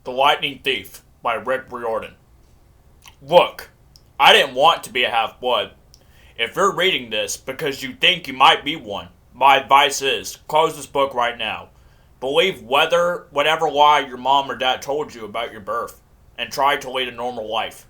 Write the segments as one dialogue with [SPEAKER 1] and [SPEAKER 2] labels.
[SPEAKER 1] The Lightning Thief by Rick Riordan. Look, I didn't want to be a half-blood. If you're reading this because you think you might be one, my advice is close this book right now. Believe whatever lie your mom or dad told you about your birth, and try to lead a normal life.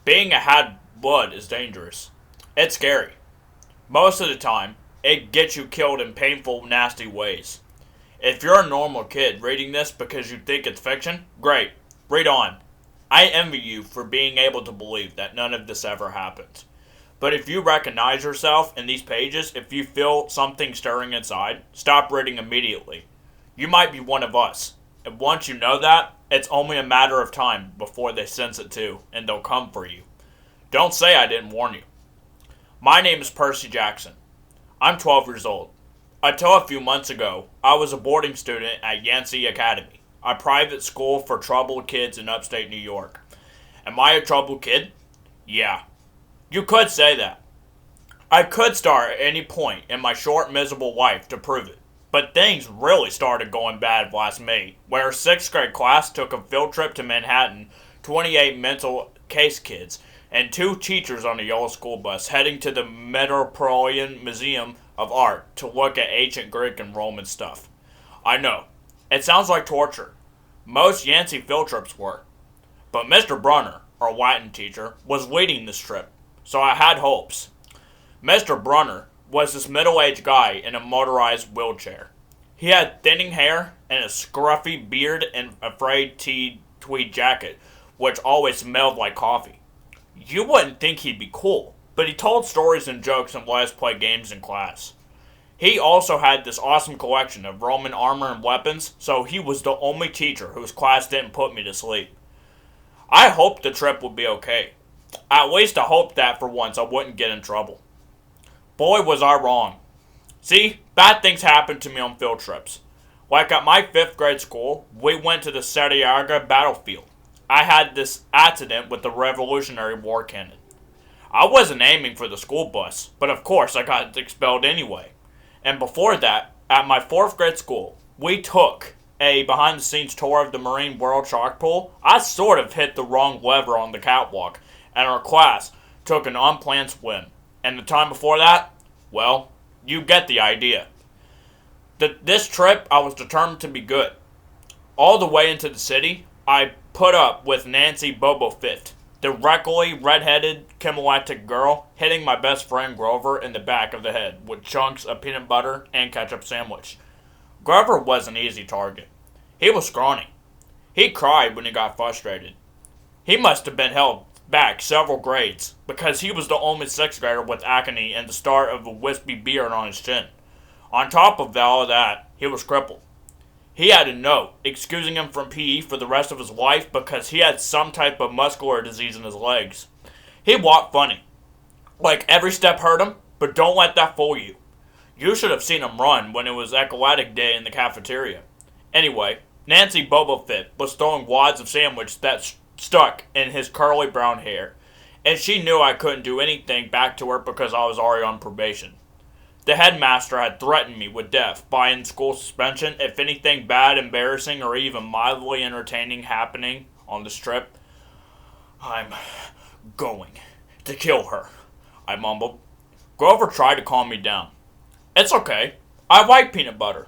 [SPEAKER 1] Being a half-blood is dangerous. It's scary. Most of the time, it gets you killed in painful, nasty ways. If you're a normal kid reading this because you think it's fiction, great. Read on. I envy you for being able to believe that none of this ever happened. But if you recognize yourself in these pages, if you feel something stirring inside, stop reading immediately. You might be one of us. And once you know that, it's only a matter of time before they sense it too, and they'll come for you. Don't say I didn't warn you. My name is Percy Jackson. I'm 12 years old. Until a few months ago, I was a boarding student at Yancey Academy, a private school for troubled kids in upstate New York. Am I a troubled kid? Yeah. You could say that. I could start at any point in my short, miserable life to prove it. But things really started going bad last May, where a 6th grade class took a field trip to Manhattan, 28 mental case kids, and 2 teachers on a yellow school bus heading to the Metropolitan Museum of Art to look at ancient Greek and Roman stuff. I know. It sounds like torture. Most Yancey field trips were. But Mr. Brunner, our Latin teacher, was leading this trip, so I had hopes. Mr. Brunner was this middle-aged guy in a motorized wheelchair. He had thinning hair and a scruffy beard and a frayed tweed jacket, which always smelled like coffee. You wouldn't think he'd be cool, but he told stories and jokes and let us play games in class. He also had this awesome collection of Roman armor and weapons, so he was the only teacher whose class didn't put me to sleep. I hoped the trip would be okay. At least I hoped that for once I wouldn't get in trouble. Boy, was I wrong. See, bad things happen to me on field trips. Like at my 5th grade school, we went to the Santiago battlefield. I had this accident with the Revolutionary War cannon. I wasn't aiming for the school bus, but of course I got expelled anyway. And before that, at my 4th grade school, we took a behind-the-scenes tour of the Marine World Shark Pool. I sort of hit the wrong lever on the catwalk, and our class took an unplanned swim. And the time before that, well, you get the idea. This trip, I was determined to be good. All the way into the city, I put up with Nancy Bobo Fett, the wrinkly, red-headed, chemoactic girl, hitting my best friend Grover in the back of the head with chunks of peanut butter and ketchup sandwich. Grover was an easy target. He was scrawny. He cried when he got frustrated. He must have been held back several grades, because he was the only 6th grader with acne and the start of a wispy beard on his chin. On top of all of that, he was crippled. He had a note excusing him from PE for the rest of his life because he had some type of muscular disease in his legs. He walked funny. Like every step hurt him, but don't let that fool you. You should have seen him run when it was Ecolatic Day in the cafeteria. Anyway, Nancy Bobo Fett was throwing wads of sandwich that stuck in his curly brown hair, and she knew I couldn't do anything back to her because I was already on probation. The headmaster had threatened me with death by in-school suspension if anything bad, embarrassing, or even mildly entertaining happening on this trip. I'm going to kill her, I mumbled. Grover tried to calm me down. It's okay. I like peanut butter.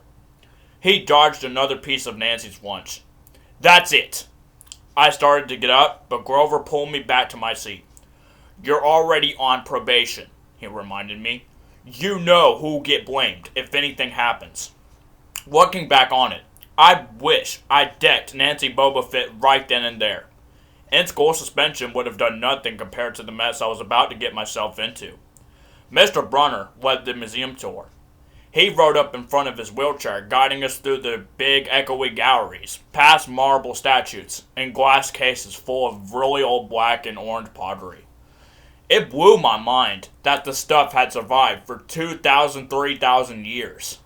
[SPEAKER 1] He dodged another piece of Nancy's lunch. That's it. I started to get up, but Grover pulled me back to my seat. You're already on probation, he reminded me. You know who'll get blamed if anything happens. Looking back on it, I wish I decked Nancy Boba Fett right then and there. In-school suspension would have done nothing compared to the mess I was about to get myself into. Mr. Brunner led the museum tour. He rode up in front of his wheelchair, guiding us through the big echoey galleries, past marble statues, and glass cases full of really old black and orange pottery. It blew my mind that the stuff had survived for 2,000, 3,000 years.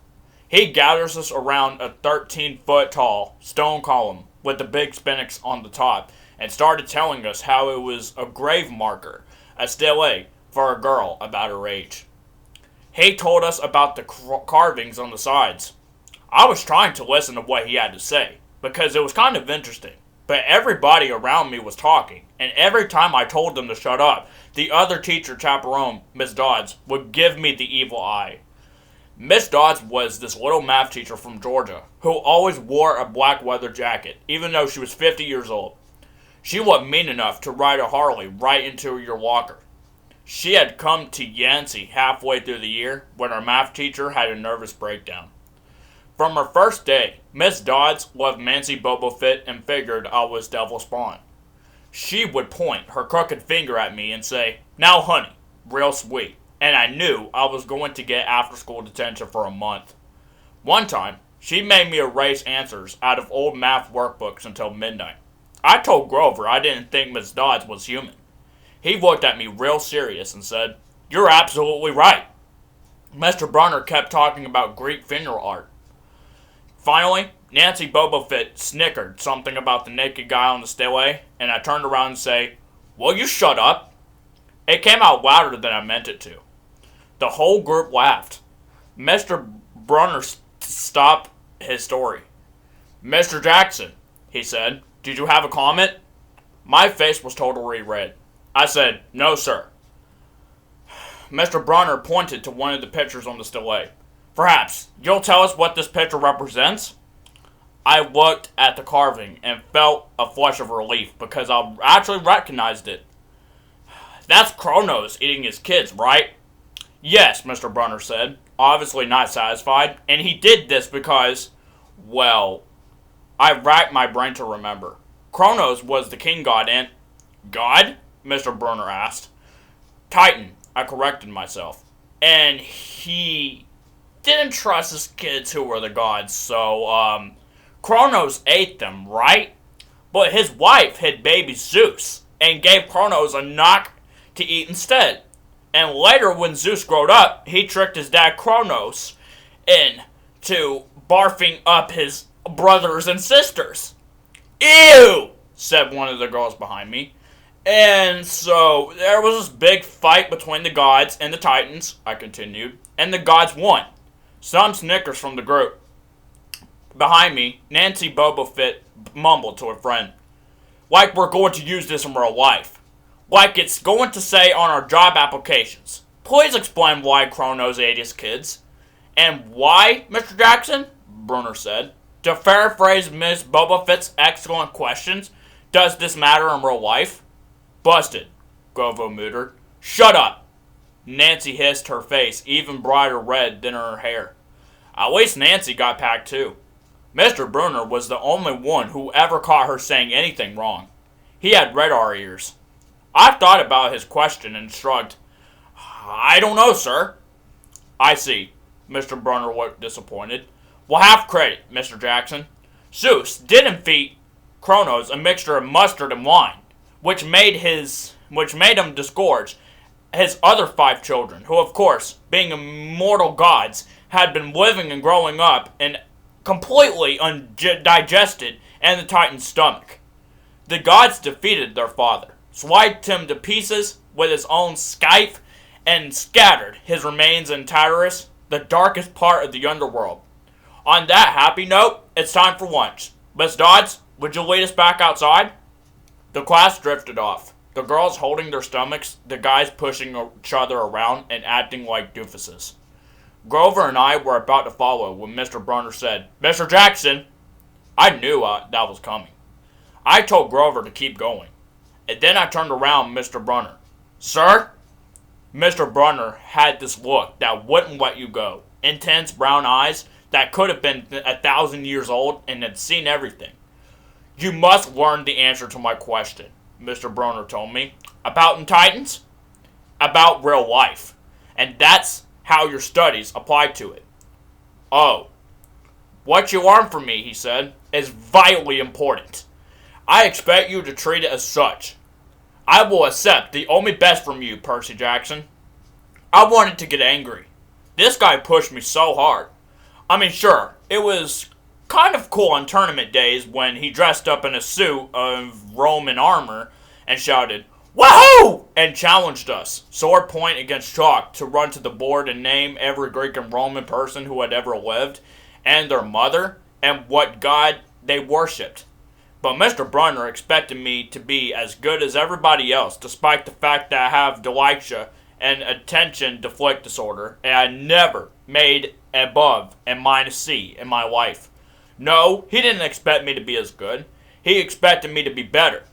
[SPEAKER 1] He gathers us around a 13-foot tall stone column with the big sphinx on the top and started telling us how it was a grave marker, a stele for a girl about her age. He told us about the carvings on the sides. I was trying to listen to what he had to say, because it was kind of interesting, but everybody around me was talking, and every time I told them to shut up, the other teacher chaperone, Miss Dodds, would give me the evil eye. Miss Dodds was this little math teacher from Georgia who always wore a black leather jacket, even though she was 50 years old. She wasn't mean enough to ride a Harley right into your locker. She had come to Yancey halfway through the year when our math teacher had a nervous breakdown. From her first day, Miss Dodds loved Nancy Boba Fett and figured I was devil spawn. She would point her crooked finger at me and say, "Now honey," real sweet, and I knew I was going to get after-school detention for a month. One time, she made me erase answers out of old math workbooks until midnight. I told Grover I didn't think Miss Dodds was human. He looked at me real serious and said, "You're absolutely right." Mr. Brunner kept talking about Greek funeral art. Finally, Nancy Boba Fett snickered something about the naked guy on the stairway, and I turned around and said, "Will you shut up?" It came out louder than I meant it to. The whole group laughed. Mr. Brunner stopped his story. "Mr. Jackson," he said, "did you have a comment?" My face was totally red. I said, "No, sir." Mr. Brunner pointed to one of the pictures on the stairway. "Perhaps you'll tell us what this picture represents?" I looked at the carving and felt a flush of relief because I actually recognized it. "That's Kronos eating his kids, right?" "Yes," Mr. Brunner said, obviously not satisfied, and he did this because, well, I racked my brain to remember. Kronos was the king god and... God? Mr. Brunner asked. Titan, I corrected myself. And he didn't trust his kids who were the gods, so, Kronos ate them, right? But his wife hid baby Zeus and gave Kronos a knock to eat instead. And later, when Zeus growed up, he tricked his dad Kronos into barfing up his brothers and sisters. "Ew!" said one of the girls behind me. And so, there was this big fight between the gods and the Titans, I continued, and the gods won. Some snickers from the group. Behind me, Nancy Boba Fett mumbled to a friend, "Like we're going to use this in real life. Like it's going to say on our job applications. Please explain why Kronos ate his kids." "And why, Mr. Jackson?" Brunner said. "To paraphrase Miss Boba Fett's excellent questions, does this matter in real life?" "Busted," Grovo mooted. "Shut up." Nancy hissed, her face even brighter red than her hair. At least Nancy got packed too. Mr. Brunner was the only one who ever caught her saying anything wrong. He had radar ears. I thought about his question and shrugged. "I don't know, sir." "I see." Mr. Brunner looked disappointed. "Well, have credit, Mr. Jackson. Zeus didn't feed Kronos a mixture of mustard and wine, which made him disgorge his other 5 children, who, of course, being immortal gods, had been living and growing up and completely undigested in the Titan's stomach. The gods defeated their father, sliced him to pieces with his own scythe, and scattered his remains in Tartarus, the darkest part of the underworld. On that happy note, it's time for lunch. Miss Dodds, would you lead us back outside?" The class drifted off, the girls holding their stomachs, the guys pushing each other around and acting like doofuses. Grover and I were about to follow when Mr. Brunner said, "Mr. Jackson." I knew that was coming. I told Grover to keep going. And then I turned around Mr. Brunner. "Sir?" Mr. Brunner had this look that wouldn't let you go. Intense brown eyes that could have been 1,000 years old and had seen everything. "You must learn the answer to my question," Mr. Brunner told me. "About in Titans?" "About real life. And that's how your studies apply to it." "Oh. What you learn from me," he said, "is vitally important. I expect you to treat it as such. I will accept the only best from you, Percy Jackson." I wanted to get angry. This guy pushed me so hard. I mean, sure, it was kind of cool on tournament days when he dressed up in a suit of Roman armor and shouted, "Wahoo!" and challenged us, sword point against chalk, to run to the board and name every Greek and Roman person who had ever lived, and their mother, and what god they worshipped. But Mr. Brunner expected me to be as good as everybody else, despite the fact that I have dyslexia and attention deficit disorder, and I never made above a minus C in my life. No, he didn't expect me to be as good. He expected me to be better.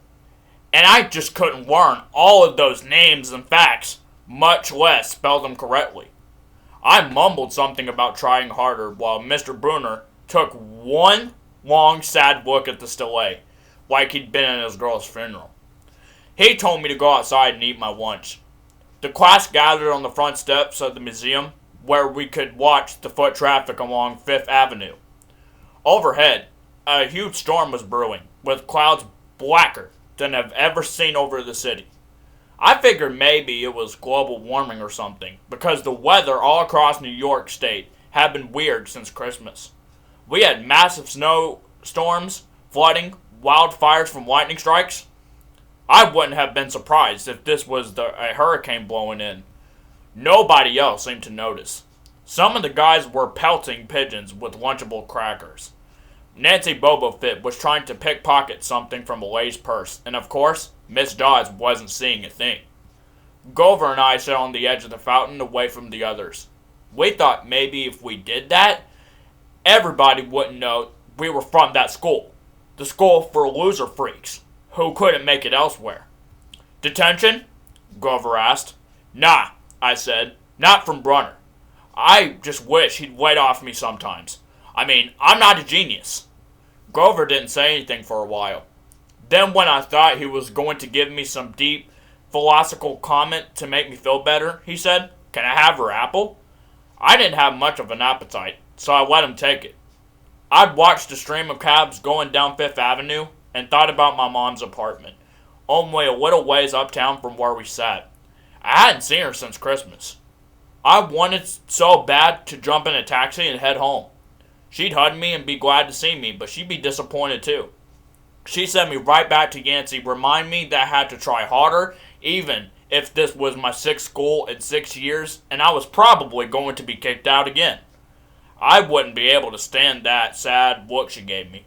[SPEAKER 1] And I just couldn't learn all of those names and facts, much less spell them correctly. I mumbled something about trying harder while Mr. Brunner took one long, sad look at the stele, like he'd been at his girl's funeral. He told me to go outside and eat my lunch. The class gathered on the front steps of the museum, where we could watch the foot traffic along Fifth Avenue. Overhead, a huge storm was brewing, with clouds blacker than I've ever seen over the city. I figured maybe it was global warming or something, because the weather all across New York State had been weird since Christmas. We had massive snowstorms, flooding, wildfires from lightning strikes. I wouldn't have been surprised if this was a hurricane blowing in. Nobody else seemed to notice. Some of the guys were pelting pigeons with Lunchable crackers. Nancy Bobo Fit was trying to pickpocket something from a Lay's purse, and of course, Miss Dodds wasn't seeing a thing. Grover and I sat on the edge of the fountain away from the others. We thought maybe if we did that, everybody wouldn't know we were from that school. The school for loser freaks, who couldn't make it elsewhere. Detention? Grover asked. Nah, I said. Not from Brunner. I just wish he'd wait off me sometimes. I mean, I'm not a genius. Grover didn't say anything for a while. Then when I thought he was going to give me some deep, philosophical comment to make me feel better, he said, Can I have her apple? I didn't have much of an appetite, so I let him take it. I'd watched the stream of cabs going down Fifth Avenue and thought about my mom's apartment, only a little ways uptown from where we sat. I hadn't seen her since Christmas. I wanted so bad to jump in a taxi and head home. She'd hug me and be glad to see me, but she'd be disappointed too. She sent me right back to Yancey, remind me that I had to try harder, even if this was my sixth school in 6 years, and I was probably going to be kicked out again. I wouldn't be able to stand that sad look she gave me.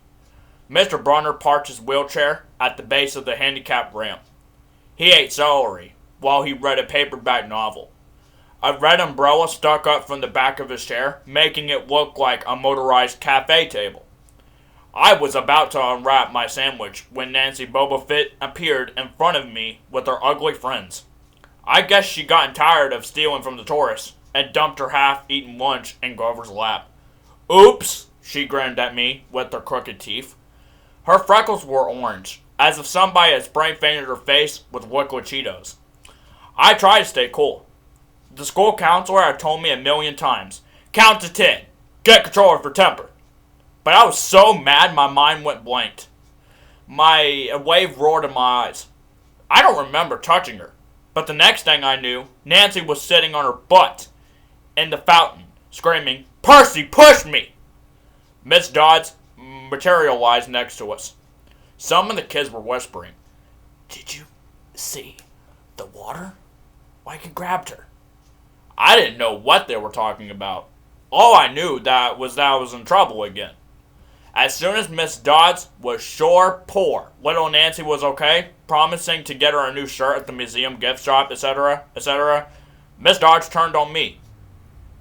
[SPEAKER 1] Mr. Brunner parked his wheelchair at the base of the handicap ramp. He ate celery while he read a paperback novel. A red umbrella stuck up from the back of his chair, making it look like a motorized cafe table. I was about to unwrap my sandwich when Nancy Boba Fett appeared in front of me with her ugly friends. I guess she gotten tired of stealing from the tourists and dumped her half-eaten lunch in Grover's lap. Oops, she grinned at me with her crooked teeth. Her freckles were orange, as if somebody had spray-painted her face with liquid Cheetos. I tried to stay cool. The school counselor had told me a million times, count to 10, get control of your temper. But I was so mad my mind went blank. A wave roared in my eyes. I don't remember touching her, but the next thing I knew, Nancy was sitting on her butt in the fountain, screaming, Percy, push me! Miss Dodds materialized next to us. Some of the kids were whispering, Did you see the water? Like it grabbed her. I didn't know what they were talking about. All I knew that I was in trouble again. As soon as Miss Dodds was sure poor, little Nancy was okay, promising to get her a new shirt at the museum gift shop, etc., etc., Miss Dodds turned on me.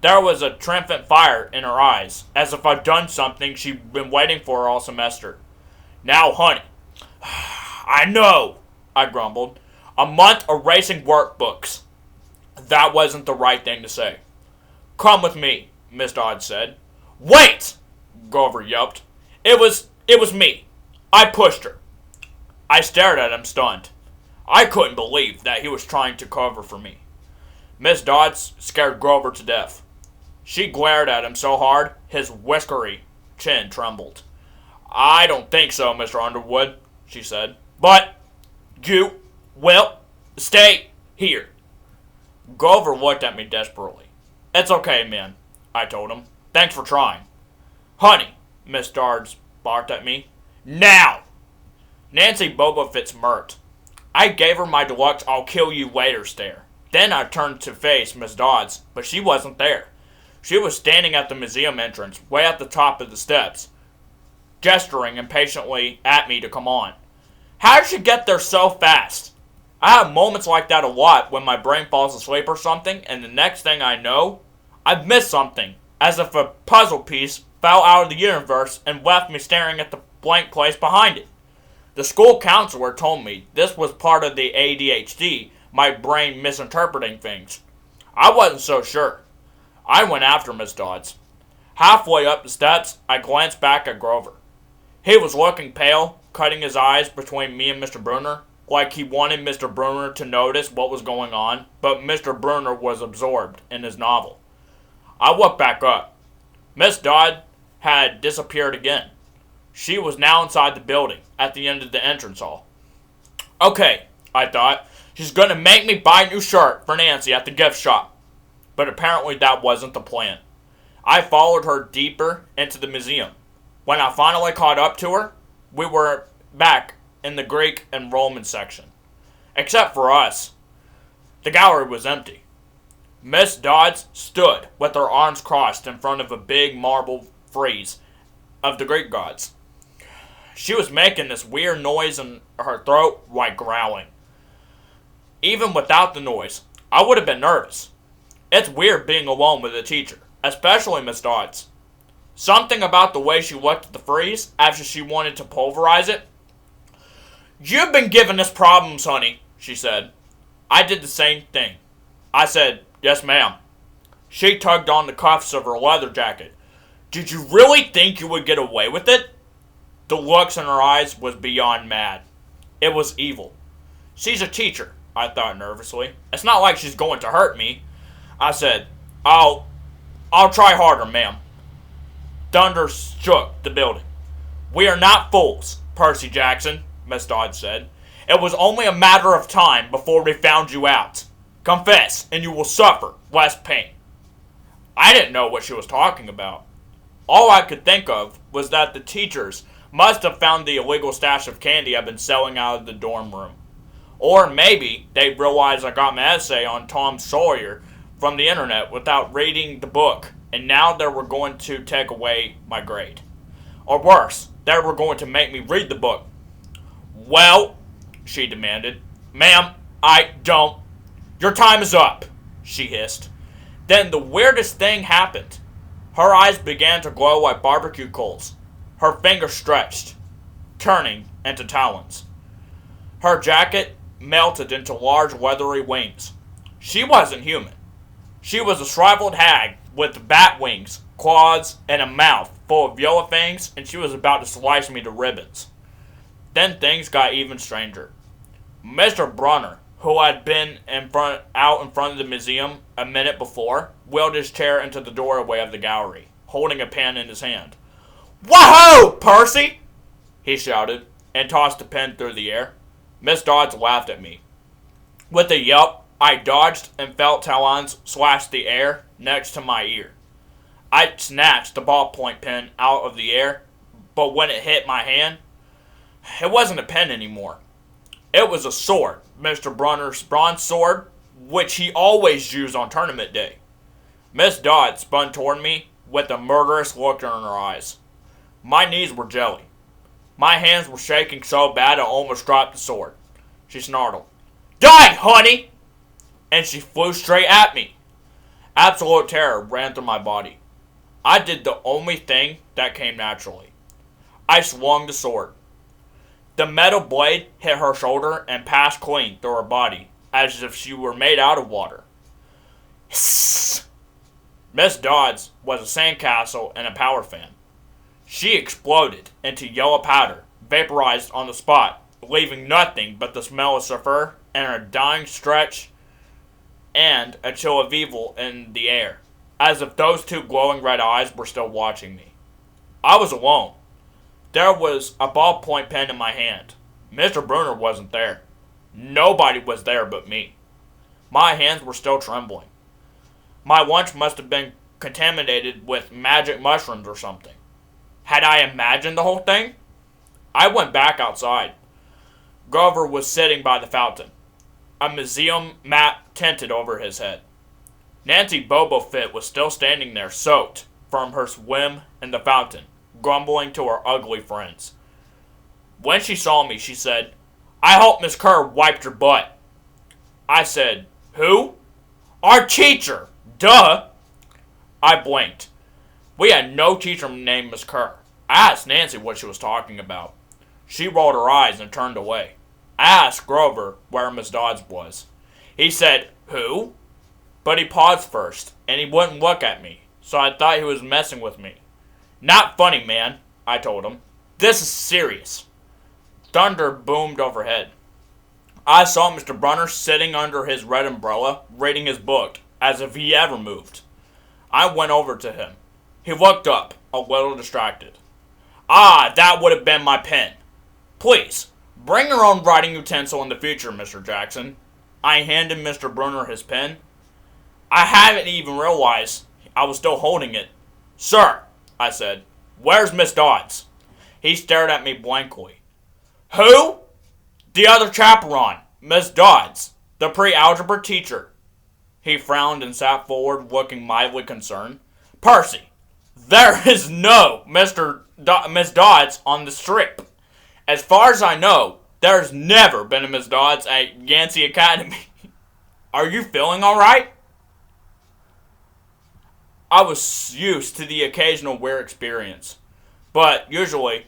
[SPEAKER 1] There was a triumphant fire in her eyes, as if I'd done something she'd been waiting for all semester. Now, honey, I know, I grumbled. A month erasing workbooks. That wasn't the right thing to say. Come with me, Miss Dodds said. Wait! Grover yelped. It was me. I pushed her. I stared at him stunned. I couldn't believe that he was trying to cover for me. Miss Dodds scared Grover to death. She glared at him so hard, his whiskery chin trembled. I don't think so, Mr. Underwood, she said. But you will stay here. Grover looked at me desperately. It's okay, man, I told him. Thanks for trying. Honey, Miss Dodds barked at me. Now! Nancy Boba Fett smirked. I gave her my deluxe I'll kill you later stare. Then I turned to face Miss Dodds, but she wasn't there. She was standing at the museum entrance, way at the top of the steps. gesturing impatiently at me to come on. How did she get there so fast? I have moments like that a lot when my brain falls asleep or something, and the next thing I know, I've missed something, as if a puzzle piece fell out of the universe and left me staring at the blank place behind it. The school counselor told me this was part of the ADHD, my brain misinterpreting things. I wasn't so sure. I went after Miss Dodds. Halfway up the steps, I glanced back at Grover. He was looking pale, cutting his eyes between me and Mr. Bruner, like he wanted Mr. Bruner to notice what was going on, but Mr. Bruner was absorbed in his novel. I looked back up. Miss Dodd had disappeared again. She was now inside the building, at the end of the entrance hall. Okay, I thought, she's going to make me buy a new shirt for Nancy at the gift shop. But apparently that wasn't the plan. I followed her deeper into the museum. When I finally caught up to her, we were back in the Greek and Roman section. Except for us. The gallery was empty. Miss Dodds stood with her arms crossed in front of a big marble frieze of the Greek gods. She was making this weird noise in her throat like growling. Even without the noise, I would have been nervous. It's weird being alone with a teacher, especially Miss Dodds. Something about the way she looked at the frieze after she wanted to pulverize it. You've been giving us problems, honey, she said. I did the same thing. I said, yes, ma'am. She tugged on the cuffs of her leather jacket. Did you really think you would get away with it? The looks in her eyes was beyond mad. It was evil. She's a teacher, I thought nervously. It's not like she's going to hurt me. I said, I'll try harder, ma'am. Thunder shook the building. We are not fools, Percy Jackson, Miss Dodd said. It was only a matter of time before we found you out. Confess, and you will suffer less pain. I didn't know what she was talking about. All I could think of was that the teachers must have found the illegal stash of candy I've been selling out of the dorm room. Or maybe they realized I got my essay on Tom Sawyer from the internet without reading the book, and now they were going to take away my grade. Or worse, they were going to make me read the book. Well, she demanded. Ma'am, I don't. Your time is up, she hissed. Then the weirdest thing happened. Her eyes began to glow like barbecue coals. Her fingers stretched, turning into talons. Her jacket melted into large leathery wings. She wasn't human. She was a shriveled hag with bat wings, claws, and a mouth full of yellow fangs, and she was about to slice me to ribbons. Then things got even stranger. Mr. Brunner, who had been out in front of the museum a minute before, wheeled his chair into the doorway of the gallery, holding a pen in his hand. Whoa, Percy! He shouted, and tossed a pen through the air. Miss Dodds laughed at me. With a yelp, I dodged and felt talons slash the air next to my ear. I snatched the ballpoint pen out of the air, but when it hit my hand, it wasn't a pen anymore. It was a sword, Mr. Brunner's bronze sword, which he always used on tournament day. Miss Dodd spun toward me with a murderous look in her eyes. My knees were jelly. My hands were shaking so bad I almost dropped the sword. She snarled, Die, honey! And she flew straight at me. Absolute terror ran through my body. I did the only thing that came naturally. I swung the sword. The metal blade hit her shoulder and passed clean through her body, as if she were made out of water. Hiss! Miss Dodds was a sandcastle and a power fan. She exploded into yellow powder, vaporized on the spot, leaving nothing but the smell of sulfur and a dying stretch and a chill of evil in the air, as if those two glowing red eyes were still watching me. I was alone. There was a ballpoint pen in my hand. Mr. Bruner wasn't there. Nobody was there but me. My hands were still trembling. My lunch must have been contaminated with magic mushrooms or something. Had I imagined the whole thing? I went back outside. Grover was sitting by the fountain. A museum map tinted over his head. Nancy Bobo Fit was still standing there, soaked from her swim in the fountain, grumbling to her ugly friends. When she saw me, she said, "I hope Miss Kerr wiped your butt." I said, "Who?" "Our teacher! Duh!" I blinked. We had no teacher named Miss Kerr. I asked Nancy what she was talking about. She rolled her eyes and turned away. I asked Grover where Miss Dodds was. He said, "Who?" But he paused first, and he wouldn't look at me, so I thought he was messing with me. "Not funny, man," I told him. "This is serious." Thunder boomed overhead. I saw Mr. Brunner sitting under his red umbrella, reading his book, as if he ever moved. I went over to him. He looked up, a little distracted. "Ah, that would have been my pen. Please, bring your own writing utensil in the future, Mr. Jackson." I handed Mr. Brunner his pen. I hadn't even realized I was still holding it. "Sir," I said, "where's Miss Dodds?" He stared at me blankly. "Who?" "The other chaperone, Miss Dodds, the pre-algebra teacher." He frowned and sat forward, looking mildly concerned. "Percy, there is no Miss Dodds on the strip. As far as I know, there's never been a Miss Dodds at Yancey Academy. Are you feeling all right?" I was used to the occasional weird experience, but usually